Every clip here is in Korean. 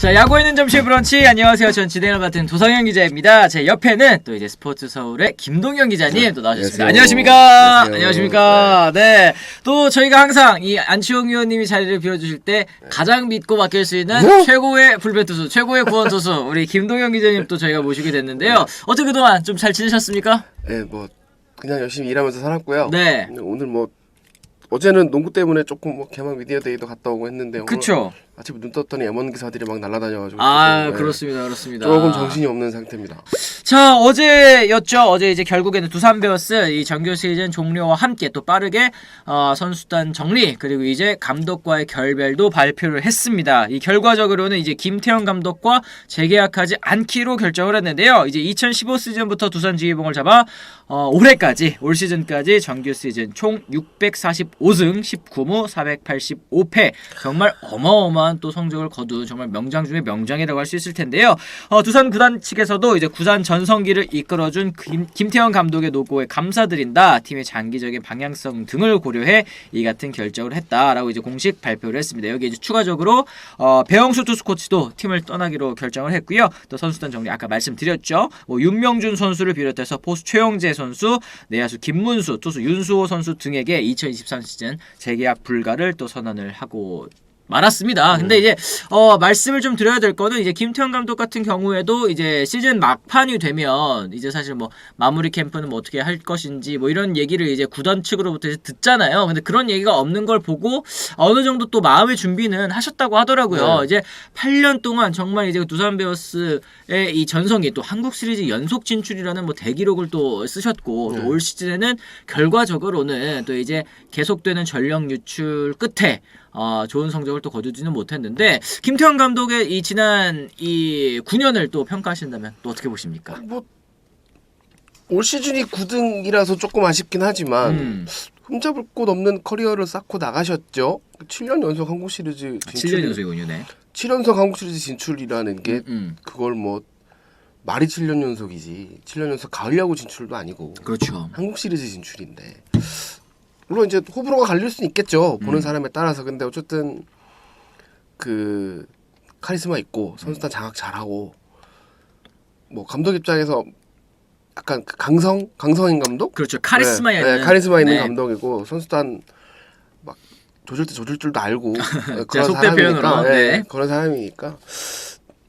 자, 야구에 있는 점심 브런치. 안녕하세요. 전 진행을 맡은 도성현 기자입니다. 제 옆에는 또 이제 스포츠 서울의 김동현 기자님 또 나와주셨습니다. 안녕하십니까? 안녕하십니까? 네. 또 저희가 항상 이 안치홍 의원님이 자리를 비워주실 때 가장 믿고 맡길 수 있는 최고의 불펜 투수, 최고의 구원 투수 우리 김동현 기자님 또 저희가 모시게 됐는데요. 어떻게 그동안 좀 잘 지내셨습니까? 네, 뭐 그냥 열심히 일하면서 살았고요. 네. 오늘 뭐 어제는 농구 때문에 조금 뭐 개막 미디어 데이도 갔다 오고 했는데 그쵸. 아침에 눈 떴더니 M1 기사들이 막 날아다녀가지고 아, 그렇습니다. 그렇습니다. 조금 정신이 없는 상태입니다. 자, 어제였죠. 어제 이제 결국에는 두산 베어스 이 정규 시즌 종료와 함께 또 빠르게 선수단 정리 그리고 이제 감독과의 결별도 발표를 했습니다. 이 결과적으로는 이제 김태형 감독과 재계약하지 않기로 결정을 했는데요. 이제 2015 시즌부터 두산 지휘봉을 잡아 올해까지 올 시즌까지 정규 시즌 총 645승 19무 485패 정말 어마어마한 또 성적을 거둔 정말 명장 중에 명장이라고 할 수 있을 텐데요. 두산 구단 측에서도 이제 구단 전성기를 이끌어준 김태형 감독의 노고에 감사드린다. 팀의 장기적인 방향성 등을 고려해 이 같은 결정을 했다라고 이제 공식 발표를 했습니다. 여기 이제 추가적으로 배영수 투수 코치도 팀을 떠나기로 결정을 했고요. 또 선수단 정리 아까 말씀드렸죠. 뭐 윤명준 선수를 비롯해서 포수 최영재 선수, 내야수 김문수, 투수 윤수호 선수 등에게 2023 시즌 재계약 불가를 또 선언을 하고 말았습니다. 근데 이제 말씀을 좀 드려야 될 거는 이제 김태형 감독 같은 경우에도 이제 시즌 막판이 되면 이제 사실 뭐 마무리 캠프는 뭐 어떻게 할 것인지 뭐 이런 얘기를 이제 구단 측으로부터 이제 듣잖아요. 근데 그런 얘기가 없는 걸 보고 어느 정도 또 마음의 준비는 하셨다고 하더라고요. 네. 이제 8년 동안 정말 이제 두산 베어스의 이 전성기 또 한국 시리즈 연속 진출이라는 뭐 대기록을 또 쓰셨고 또 올 시즌에는 결과적으로는 또 이제 계속되는 전력 유출 끝에 좋은 성적을 또 거두지는 못했는데 김태형 감독의 이 지난 이 9년을 또 평가하신다면 또 어떻게 보십니까? 뭐 올 시즌이 9등이라서 조금 아쉽긴 하지만 흠잡을 곳 없는 커리어를 쌓고 나가셨죠. 7년 연속 한국 시리즈 진출. 7년 연속이군요네. 7연속 한국 시리즈 진출이라는 게 그걸 뭐 말이 7년 연속이지 7년 연속 가을 야구 진출도 아니고 그렇죠. 한국 시리즈 진출인데 물론 이제 호불호가 갈릴 수는 있겠죠. 보는 사람에 따라서. 근데 어쨌든 그 카리스마 있고 선수단 장악 잘하고 뭐 감독 입장에서 약간 그 강성인 감독? 그렇죠. 카리스마 있는 카리스마 있는 네. 감독이고 선수단 막 조질 때 조질 줄도 알고 제가 속된 표현으로 네. 그런 사람이니까.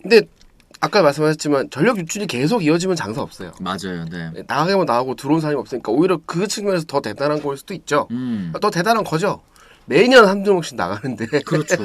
근데 아까 말씀하셨지만 전력 유출이 계속 이어지면 장사 없어요. 맞아요. 네. 나가면 나가고 들어온 사람이 없으니까 오히려 그 측면에서 더 대단한 거일 수도 있죠. 더 대단한 거죠. 매년 한두 명씩 나가는데. 그렇죠.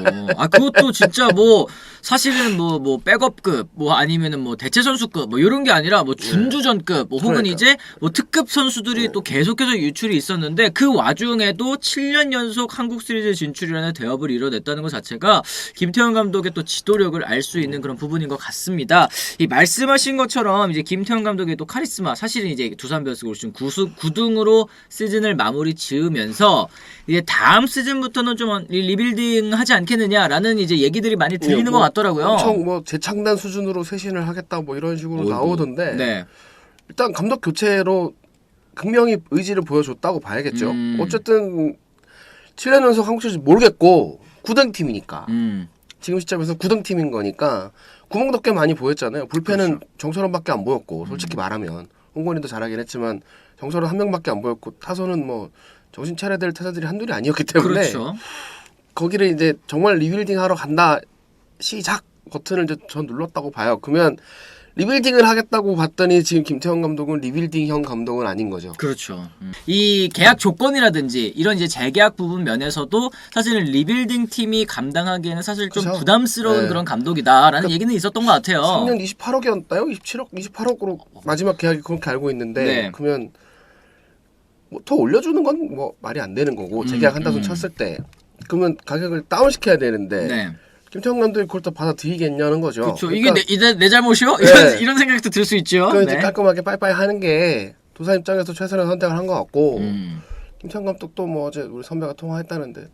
그것도 진짜 뭐 사실은 뭐 백업급 뭐 아니면은 뭐 대체 선수급 뭐 이런 게 아니라 뭐 준주전급 뭐 혹은 그러니까. 이제 뭐 특급 선수들이 또 계속해서 유출이 있었는데 그 와중에도 7년 연속 한국 시리즈 진출이라는 대업을 이뤄냈다는 것 자체가 김태형 감독의 또 지도력을 알 수 있는 그런 부분인 것 같습니다. 이 말씀하신 것처럼 이제 김태형 감독의 또 카리스마 사실은 이제 두산 베어스가 올 시즌 9등으로 시즌을 마무리 지으면서 이제 다음 시즌부터는 좀 리빌딩 하지 않겠느냐라는 이제 얘기들이 많이 들리는 것 같더라고요. 엄청 뭐 재창단 수준으로 쇄신을 하겠다 뭐 이런 식으로 나오던데. 네. 일단 감독 교체로 극명히 의지를 보여줬다고 봐야겠죠. 어쨌든 7년 연속 한국 시리즈 모르겠고 9등 팀이니까. 지금 시점에서 9등 팀인 거니까 구멍도 꽤 많이 보였잖아요. 불펜은 그렇죠. 정철원밖에 안 보였고 솔직히 말하면 홍건희도 잘하긴 했지만 정철원 한 명밖에 안 보였고 타선은 뭐 정신 차려야 될 타자들이 한둘이 아니었기 때문에 그렇죠. 거기를 이제 정말 리빌딩 하러 간다 시작 버튼을 이제 전 눌렀다고 봐요. 그러면 리빌딩을 하겠다고 봤더니 지금 김태형 감독은 리빌딩형 감독은 아닌 거죠. 그렇죠. 이 계약 조건이라든지 이런 이제 재계약 부분 면에서도 사실은 리빌딩 팀이 감당하기에는 사실 좀 그렇죠. 부담스러운 네. 그런 감독이다라는 얘기는 있었던 것 같아요. 3년 28억이었나요? 27억, 28억으로 마지막 계약이 그렇게 알고 있는데 네. 그러면 뭐 더 올려주는 건 뭐 말이 안 되는 거고 재계약한다 손 쳤을 때 그러면 가격을 다운 시켜야 되는데 네. 김태형 감독이 그걸 또 받아들이겠냐는 거죠. 그렇죠. 그러니까 이게 내 잘못이요? 네. 이런 생각도 들 수 있죠. 그 네. 이제 깔끔하게 빠이빠이 하는 게 두산 입장에서 최선의 선택을 한 것 같고 김태형 감독도 뭐 어제 우리 선배가 통화했다는데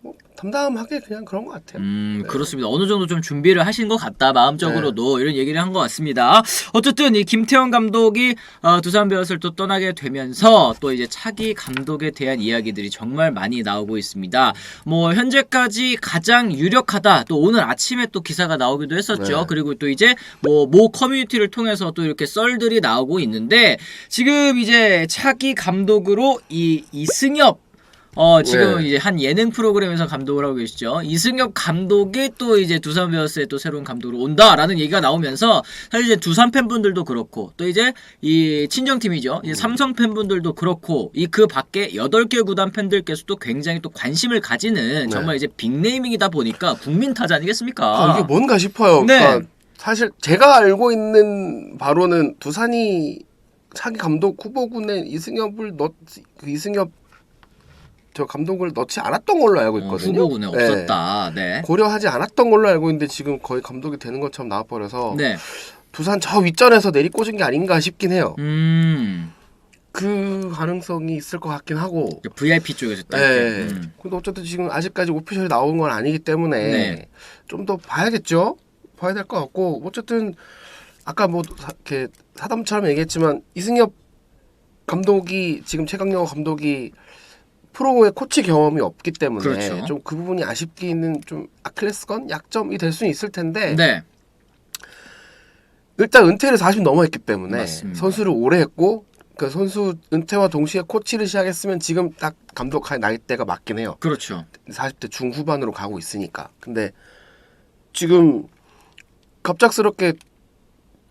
뭐 담담하게 그냥 그런 것 같아요. 네. 그렇습니다. 어느 정도 좀 준비를 하신 것 같다. 마음적으로도 이런 얘기를 한 것 같습니다. 어쨌든 이 김태형 감독이 두산 베어스를 또 떠나게 되면서 또 이제 차기 감독에 대한 이야기들이 정말 많이 나오고 있습니다. 뭐 현재까지 가장 유력하다. 또 오늘 아침에 또 기사가 나오기도 했었죠. 네. 그리고 또 이제 뭐 모 커뮤니티를 통해서 또 이렇게 썰들이 나오고 있는데 지금 이제 차기 감독으로 이 이승엽 지금 네. 이제 한 예능 프로그램에서 감독을 하고 계시죠. 이승엽 감독이 또 이제 두산 베어스의 또 새로운 감독으로 온다라는 얘기가 나오면서 사실 이제 두산 팬분들도 그렇고 또 이제 이 친정팀이죠. 이제 삼성 팬분들도 그렇고 이 그 밖에 8개 구단 팬들께서도 굉장히 또 관심을 가지는 정말 이제 빅네이밍이다 보니까 국민 타자 아니겠습니까? 이게 뭔가 싶어요. 네. 그러니까 사실 제가 알고 있는 바로는 두산이 차기 감독 후보군에 이승엽 저 감독을 넣지 않았던 걸로 알고 있거든요. 후보군에 없었다. 네. 고려하지 않았던 걸로 알고 있는데 지금 거의 감독이 되는 것처럼 나와버려서 네. 두산 저 윗전에서 내리꽂은 게 아닌가 싶긴 해요. 음. 그 가능성이 있을 것 같긴 하고. VIP 쪽에서 딱. 네. 근데 어쨌든 지금 아직까지 오피셜이 나온 건 아니기 때문에 네. 좀 더 봐야겠죠. 봐야 될 것 같고 어쨌든 아까 뭐 이렇게 사담처럼 얘기했지만 이승엽 감독이 지금 최강영호 감독이 프로의 코치 경험이 없기 때문에 그렇죠. 좀 그 부분이 아쉽기는 좀 아킬레스건 약점이 될 수는 있을 텐데 네. 일단 은퇴를 40 넘어 했기 때문에 맞습니다. 선수를 오래 했고 그 선수 은퇴와 동시에 코치를 시작했으면 지금 딱 감독할 나이대가 맞긴 해요. 그렇죠. 40대 중후반으로 가고 있으니까. 근데 지금 갑작스럽게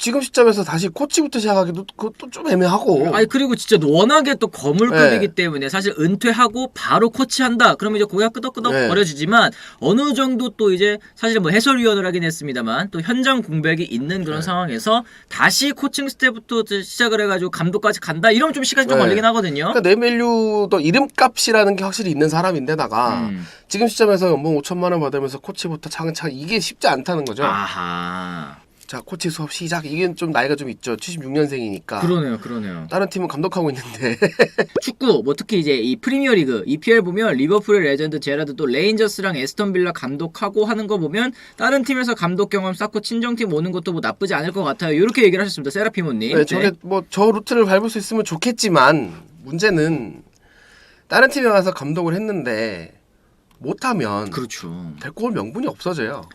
지금 시점에서 다시 코치부터 시작하기도 그것도 좀 애매하고. 아니 그리고 진짜 워낙에 또 거물급이기 네. 때문에 사실 은퇴하고 바로 코치한다. 그러면 이제 고개가 끄덕끄덕 네. 거려지지만 어느 정도 또 이제 사실 뭐 해설위원을 하긴 했습니다만 또 현장 공백이 있는 그런 네. 상황에서 다시 코칭 스텝부터 시작을 해가지고 감독까지 간다. 이러면 좀 시간이 좀 네. 걸리긴 하거든요. 그러니까 네멜류도 이름값이라는 게 확실히 있는 사람인데다가 지금 시점에서 연봉 5천만 원 받으면서 코치부터 차근차근 이게 쉽지 않다는 거죠. 아하. 자 코치 수업 시작. 이게 좀 나이가 좀 있죠. 76년생이니까. 그러네요. 다른 팀은 감독하고 있는데. 축구 뭐 특히 이제 이 프리미어리그 EPL 보면 리버풀의 레전드 제라드 또 레인저스랑 에스턴 빌라 감독하고 하는 거 보면 다른 팀에서 감독 경험 쌓고 친정팀 오는 것도 뭐 나쁘지 않을 것 같아요. 이렇게 얘기를 하셨습니다. 세라피모님. 네, 저게 뭐 저 루트를 밟을 수 있으면 좋겠지만 문제는 다른 팀에 가서 감독을 했는데 못하면 그렇죠. 데리고 올 명분이 없어져요.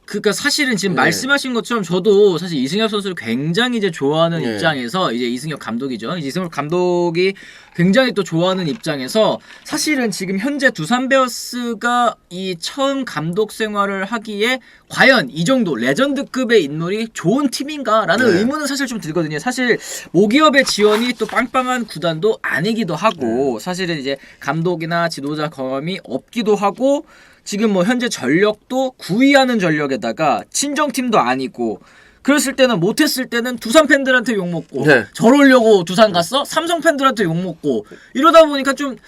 그러니까 사실은 지금 네. 말씀하신 것처럼 저도 사실 이승엽 선수를 굉장히 이제 좋아하는 네. 입장에서 이제 이승엽 감독이죠. 이제 이승엽 감독이 굉장히 또 좋아하는 입장에서 사실은 지금 현재 두산 베어스가 이 처음 감독 생활을 하기에 과연 이 정도 레전드급의 인물이 좋은 팀인가라는 네. 의문은 사실 좀 들거든요. 사실 모기업의 지원이 또 빵빵한 구단도 아니기도 하고 사실은 이제 감독이나 지도자 경험이 없기도 하고 지금 뭐 현재 전력도 9위 하는 전력에다가 친정팀도 아니고 그랬을 때는 못했을 때는 두산 팬들한테 욕먹고 네. 저러려고 두산 갔어? 삼성 팬들한테 욕먹고 이러다 보니까 좀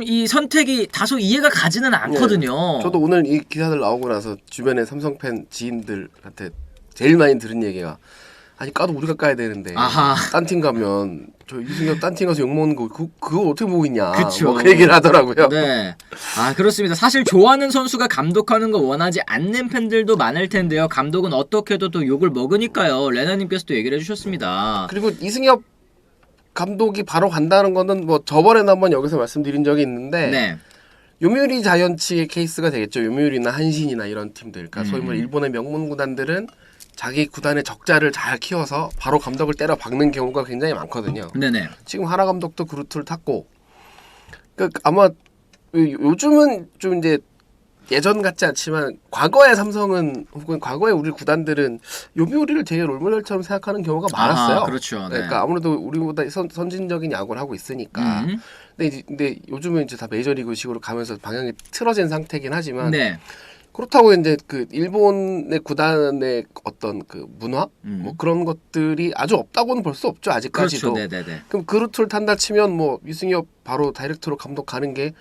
이 선택이 다소 이해가 가지는 않거든요. 저도 오늘 이 기사들 나오고 나서 주변에 삼성 팬 지인들한테 제일 많이 들은 얘기가 아니 까도 우리가 까야 되는데 아하. 딴 팀 가면 저 이승엽 딴 팀 가서 욕먹는 거 그거 어떻게 보고 있냐. 그쵸. 뭐 그 얘기를 하더라고요. 네. 아, 그렇습니다. 사실 좋아하는 선수가 감독하는 거 원하지 않는 팬들도 많을 텐데요. 감독은 어떻게 해도 또 욕을 먹으니까요. 레나님께서도 얘기를 해주셨습니다. 그리고 이승엽 감독이 바로 간다는 거는 뭐 저번에도 한번 여기서 말씀드린 적이 있는데 네. 요미우리 자이언츠의 케이스가 되겠죠. 요미우리나 한신이나 이런 팀들. 그러니까 소위 말해 일본의 명문 구단들은 자기 구단의 적자를 잘 키워서 바로 감독을 때려 박는 경우가 굉장히 많거든요. 네네. 지금 하나 감독도 그 루트를 탔고, 그러니까 아마 요즘은 좀 이제 예전 같지 않지만 과거의 삼성은 혹은 과거의 우리 구단들은 요미우리를 되게 롤모델처럼 생각하는 경우가 많았어요. 그렇죠. 네. 그러니까 아무래도 우리보다 선진적인 야구를 하고 있으니까. 근데 요즘은 이제 다 메이저리그식으로 가면서 방향이 틀어진 상태긴 하지만. 네. 그렇다고 이제 그 일본의 구단의 어떤 그 문화 뭐 그런 것들이 아주 없다고는 볼 수 없죠 아직까지도. 그렇죠. 네네네. 그럼 그 루트를 탄다 치면 뭐 이승엽 바로 다이렉트로 감독 가는 게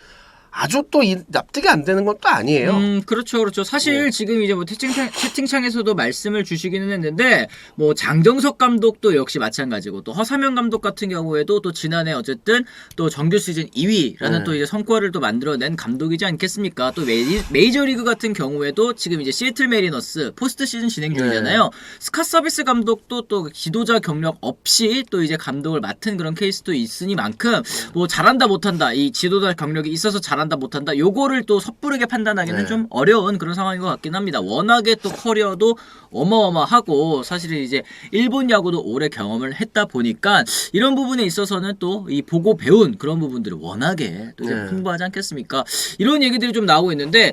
아주 또 납득이 안 되는 건 또 아니에요. 그렇죠, 그렇죠. 사실 지금 이제 뭐 채팅창에서도 말씀을 주시기는 했는데 뭐 장정석 감독도 역시 마찬가지고 또 허삼영 감독 같은 경우에도 또 지난해 어쨌든 또 정규 시즌 2위라는 또 이제 성과를 또 만들어낸 감독이지 않겠습니까? 또 메이저리그 같은 경우에도 지금 이제 시애틀 메리너스 포스트 시즌 진행 중이잖아요. 스카 서비스 감독도 또 지도자 경력 없이 또 이제 감독을 맡은 그런 케이스도 있으니만큼 뭐 잘한다 못한다 이 지도자 경력이 있어서 잘한다 못한다 요거를 또 섣부르게 판단하기는 좀 어려운 그런 상황인 것 같긴 합니다. 워낙에 또 커리어도 어마어마하고 사실은 이제 일본 야구도 오래 경험을 했다 보니까 이런 부분에 있어서는 또 이 보고 배운 그런 부분들이 워낙에 또 이제 풍부하지 않겠습니까? 이런 얘기들이 좀 나오고 있는데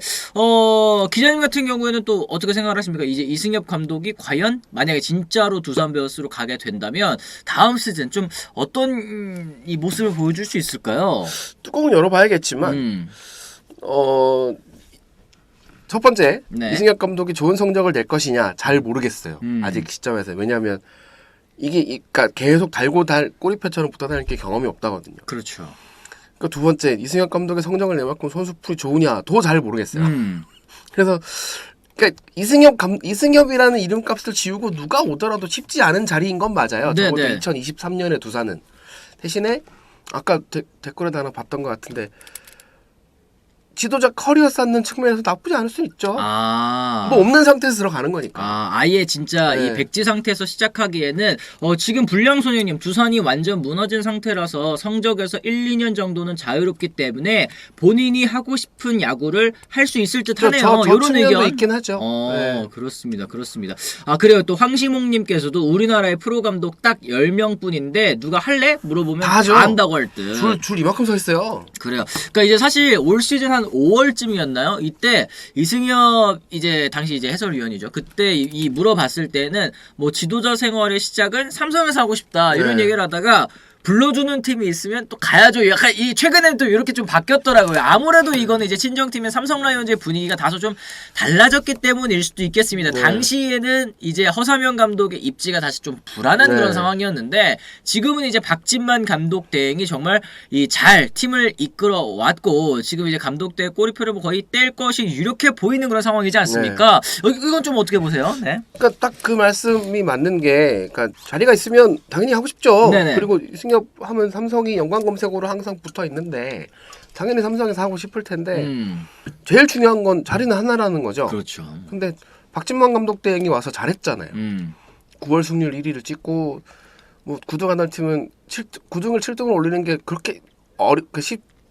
기자님 같은 경우에는 또 어떻게 생각하십니까? 이제 이승엽 감독이 과연 만약에 진짜로 두산 베어스로 가게 된다면 다음 시즌 좀 어떤 이 모습을 보여줄 수 있을까요? 뚜껑은 열어봐야겠지만 첫 번째 이승엽 감독이 좋은 성적을 낼 것이냐 잘 모르겠어요. 아직 시점에서. 왜냐하면 이게 그러니까 계속 달고 꼬리표처럼 붙어 다닐 게 경험이 없다거든요. 그렇죠. 그러니까 두 번째 이승엽 감독의 성적을 낼 만큼 선수풀이 좋으냐도 잘 모르겠어요. 그래서 그러니까 이승엽이라는 이름값을 지우고 누가 오더라도 쉽지 않은 자리인 건 맞아요. 적어도 2023년에 두산은. 대신에 아까 댓글에 하나 봤던 것 같은데 지도자 커리어 쌓는 측면에서 나쁘지 않을 수 있죠. 뭐 없는 상태에서 들어가는 거니까. 아예 진짜 이 백지 상태에서 시작하기에는 지금 불량소녀님 두산이 완전 무너진 상태라서 성적에서 1, 2년 정도는 자유롭기 때문에 본인이 하고 싶은 야구를 할 수 있을 듯 하네요. 이런 의견도 있긴 하죠. 그렇습니다. 그렇습니다. 그래요. 또 황시몽님께서도 우리나라의 프로 감독 딱 10명뿐인데 누가 할래? 물어보면 다 한다고 할 듯. 줄 이만큼 서 있어요. 그래요. 그러니까 이제 사실 올 시즌 한 5월쯤이었나요? 이때 이승엽 이제 당시 이제 해설위원이죠. 그때 이 물어봤을 때는 뭐 지도자 생활의 시작은 삼성에서 하고 싶다 이런 얘기를 하다가 불러주는 팀이 있으면 또 가야죠. 약간 이 최근에는 또 이렇게 좀 바뀌었더라고요. 아무래도 이거는 이제 친정팀의 삼성 라이온즈의 분위기가 다소 좀 달라졌기 때문일 수도 있겠습니다. 당시에는 이제 허삼영 감독의 입지가 다시 좀 불안한 그런 상황이었는데 지금은 이제 박진만 감독 대행이 정말 이 잘 팀을 이끌어 왔고 지금 이제 감독 대 꼬리표를 거의 뗄 것이 유력해 보이는 그런 상황이지 않습니까? 이건 좀 어떻게 보세요? 네. 그러니까 딱 그 말씀이 맞는 게 그러니까 자리가 있으면 당연히 하고 싶죠. 그리고 이승엽 하면 삼성이 연관 검색어로 항상 붙어 있는데 당연히 삼성에서 하고 싶을 텐데 제일 중요한 건 자리는 하나라는 거죠. 그렇죠. 근데 박진만 감독 대행이 와서 잘했잖아요. 9월 승률 1위를 찍고 뭐 9등 하나 팀은 9등을 7등을 올리는 게 그렇게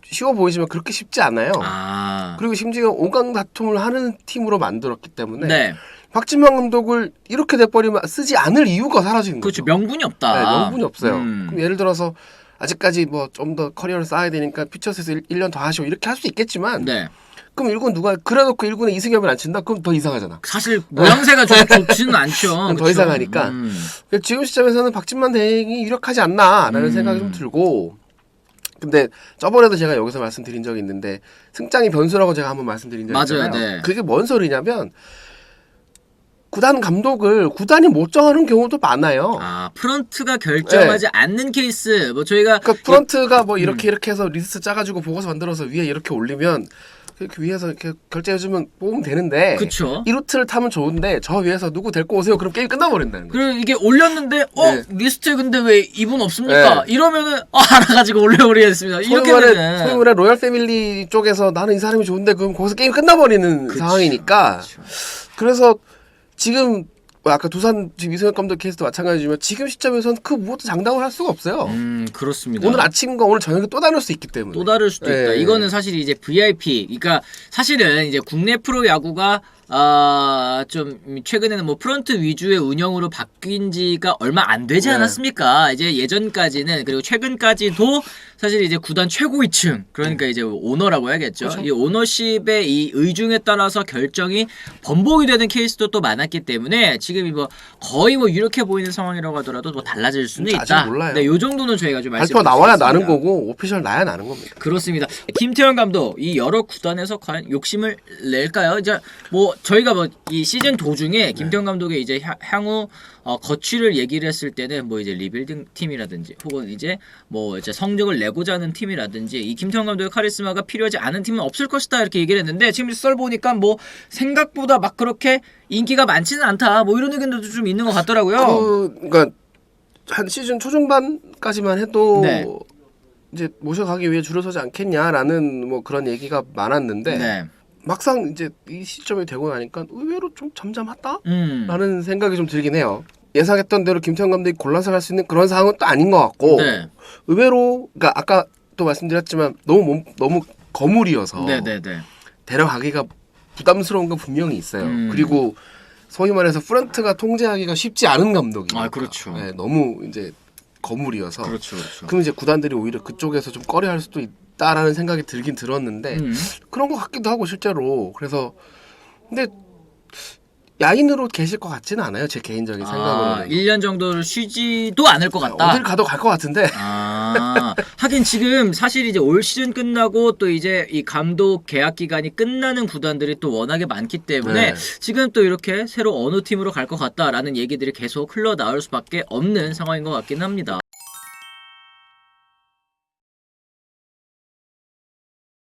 쉬워 보이지만 그렇게 쉽지 않아요. 그리고 심지어 5강 다툼을 하는 팀으로 만들었기 때문에 박진만 감독을 이렇게 돼버리면 쓰지 않을 이유가 사라지는 거죠. 그렇죠. 명분이 없다. 명분이 없어요. 그럼 예를 들어서 아직까지 뭐 좀 더 커리어를 쌓아야 되니까 퓨처스에서 1년 더 하시오 이렇게 할 수 있겠지만 그럼 1군 누가 그래놓고 1군에 이승엽을 안 친다? 그럼 더 이상하잖아. 사실 모양새가 좋지는 않죠. 더 이상하니까 지금 시점에서는 박진만 대행이 유력하지 않나라는 생각이 좀 들고 근데 저번에도 제가 여기서 말씀드린 적이 있는데 승장이 변수라고 제가 한번 말씀드린 적이 있잖아요. 그게 뭔 소리냐면 구단 감독을 구단이 못 정하는 경우도 많아요. 프런트가 결정하지 않는 케이스. 뭐 저희가 그러니까 프런트가 뭐 이렇게 해서 리스트 짜가지고 보고서 만들어서 위에 이렇게 올리면 이렇게 위에서 이렇게 결제해주면 뽑으면 되는데 그쵸. 이 루트를 타면 좋은데 저 위에서 누구 데리고 오세요. 그럼 게임 끝나버린다는 거예요. 그리고 이게 올렸는데 리스트에 근데 왜 이분 없습니까? 이러면은 알아가지고 올려버리겠습니다. 이렇게 되는 소위 말해 로얄 패밀리 쪽에서 나는 이 사람이 좋은데 그럼 거기서 게임 끝나버리는 상황이니까 그래서 지금 아까 두산 지금 이승엽 감독 케이스도 마찬가지지만 지금 시점에서는 그 무엇도 장담을 할 수가 없어요. 그렇습니다. 오늘 아침과 오늘 저녁에 또 다를 수 있기 때문에. 또 다를 수도 있다. 이거는 사실 이제 VIP. 그러니까 사실은 이제 국내 프로 야구가 좀 최근에는 뭐 프런트 위주의 운영으로 바뀐 지가 얼마 안 되지 않았습니까? 이제 예전까지는 그리고 최근까지도 사실 이제 구단 최고위층 그러니까 이제 오너라고 해야겠죠. 그렇죠. 이 오너십의 이 의중에 따라서 결정이 번복이 되는 케이스도 또 많았기 때문에 지금이 뭐 거의 뭐 유력해 보이는 상황이라고 하더라도 뭐 달라질 수는 있다. 아직 몰라요. 네, 요 정도는 저희가 좀 발표 나와야 나는 거고 오피셜 나야 나는 겁니다. 그렇습니다. 김태형 감독 이 여러 구단에서 과연 욕심을 낼까요? 이제 뭐 저희가 뭐 이 시즌 도중에 김태형 감독의 이제 향후 거취를 얘기를 했을 때는 뭐 이제 리빌딩 팀이라든지 혹은 이제 뭐 이제 성적을 내고자 하는 팀이라든지 이 김태형 감독의 카리스마가 필요하지 않은 팀은 없을 것이다 이렇게 얘기를 했는데 지금 썰 보니까 뭐 생각보다 막 그렇게 인기가 많지는 않다 뭐 이런 의견도 좀 있는 것 같더라고요. 그러니까 한 시즌 초중반까지만 해도 네. 이제 모셔가기 위해 줄을 서지 않겠냐라는 뭐 그런 얘기가 많았는데 네. 막상 이제 이 시점이 되고 나니까 의외로 좀 잠잠하다? 음. 라는 생각이 좀 들긴 해요. 예상했던 대로 김태형 감독이 골라서 갈 수 있는 그런 상황은 또 아닌 것 같고 네. 의외로 그러니까 아까 또 말씀드렸지만 너무 거물이어서 네네네. 데려가기가 부담스러운 건 분명히 있어요. 그리고 소위 말해서 프런트가 통제하기가 쉽지 않은 감독이니까. 아, 그렇죠. 네, 너무 이제 거물이어서. 그렇죠, 그렇죠. 그럼 이제 구단들이 오히려 그쪽에서 좀 꺼려할 수도 있다라는 생각이 들긴 들었는데 그런 것 같기도 하고 실제로. 그래서 근데 야인으로 계실 것 같지는 않아요. 제 개인적인 생각으로는. 1년 정도를 쉬지도 않을 것 같다. 어딜 가도 갈 것 같은데. 하긴 지금 사실 이제 올 시즌 끝나고 또 이제 이 감독 계약 기간이 끝나는 구단들이 또 워낙에 많기 때문에 네. 지금 또 이렇게 새로 어느 팀으로 갈 것 같다라는 얘기들이 계속 흘러나올 수밖에 없는 상황인 것 같긴 합니다.